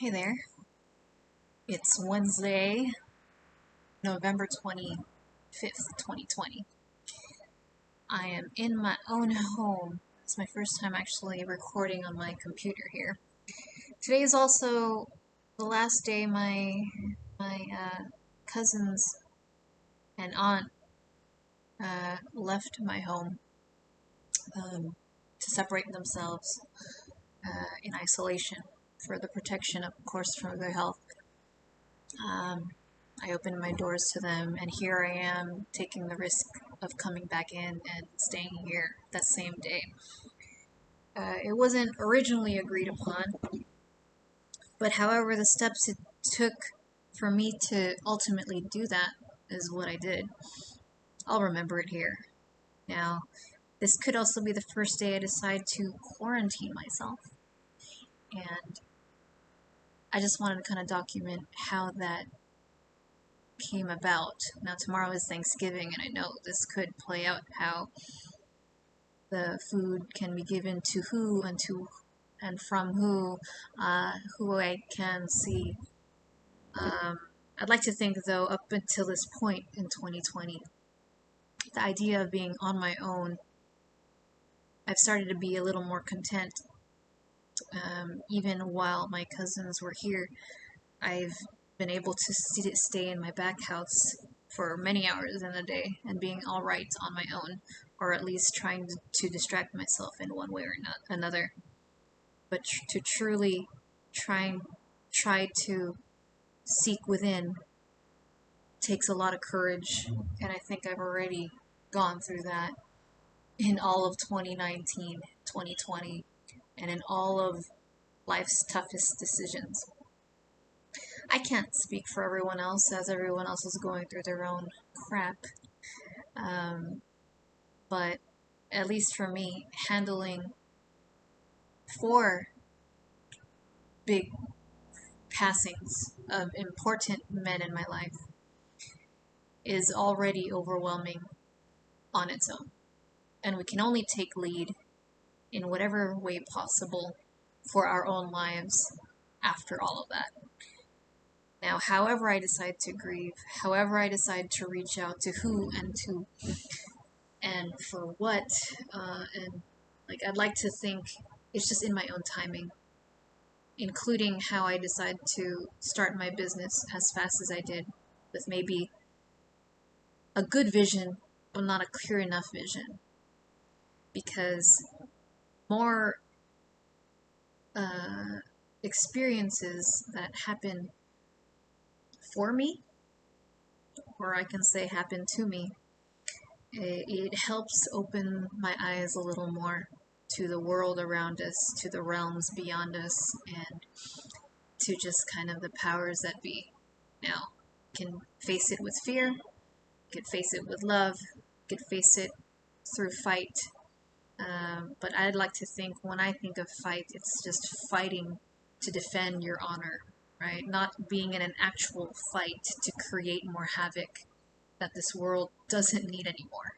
Hey there. It's Wednesday, November 25th, 2020. I am in my own home. It's my first time actually recording on my computer here. Today is also the last day my cousins and aunt left my home to separate themselves in isolation for the protection, of course, for their health. I opened my doors to them, and here I am taking the risk of coming back in and staying here that same day. It wasn't originally agreed upon, but however, the steps it took for me to ultimately do that is what I did. I'll remember it here. Now, this could also be the first day I decide to quarantine myself, and I just wanted to kind of document how that came about. Now tomorrow is Thanksgiving, and I know this could play out how the food can be given to who and from who I can see. I'd like to think, though, up until this point in 2020, the idea of being on my own, I've started to be a little more content. Even while my cousins were here, I've been able to stay in my back house for many hours in a day and being all right on my own, or at least trying to distract myself in one way or another. But to truly try to seek within takes a lot of courage, and I think I've already gone through that in all of 2019, 2020, and in all of life's toughest decisions. I can't speak for everyone else, as everyone else is going through their own crap. But at least for me, handling 4 big passings of important men in my life is already overwhelming on its own. And we can only take lead in whatever way possible for our own lives after all of that. Now, however I decide to grieve, however I decide to reach out to who and for what, and I'd like to think it's just in my own timing, including how I decide to start my business as fast as I did, with maybe a good vision, but not a clear enough vision, because more experiences that happen for me, or I can say happen to me, it helps open my eyes a little more to the world around us, to the realms beyond us, and to just kind of the powers that be. Now, can face it with fear, could face it with love, could face it through fight. But I'd like to think, when I think of fight, it's just fighting to defend your honor, right? Not being in an actual fight to create more havoc that this world doesn't need anymore.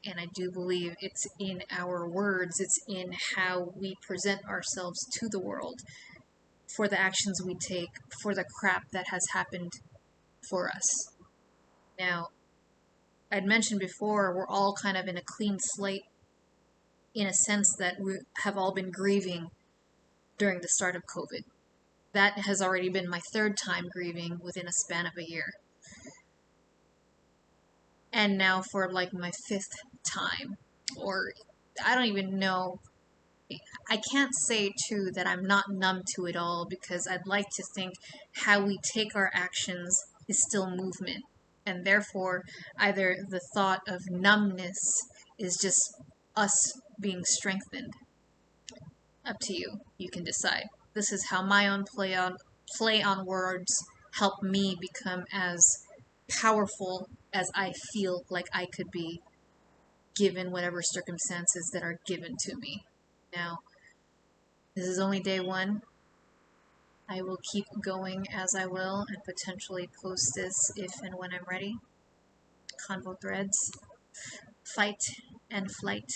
And I do believe it's in our words, it's in how we present ourselves to the world, for the actions we take, for the crap that has happened for us. Now, I'd mentioned before, we're all kind of in a clean slate, in a sense that we have all been grieving during the start of COVID. That has already been my 3rd time grieving within a span of a year. And now for my 5th time, or I don't even know. I can't say too that I'm not numb to it all, because I'd like to think how we take our actions is still movement, and therefore either the thought of numbness is just us being strengthened. Up to you. You can decide. This is how my own play on words help me become as powerful as I feel like I could be, given whatever circumstances that are given to me. Now, this is only day 1. I will keep going as I will, and potentially post this if and when I'm ready. Convo Threads. Fight and flight.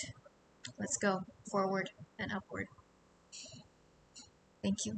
Let's go. Forward and upward. Thank you.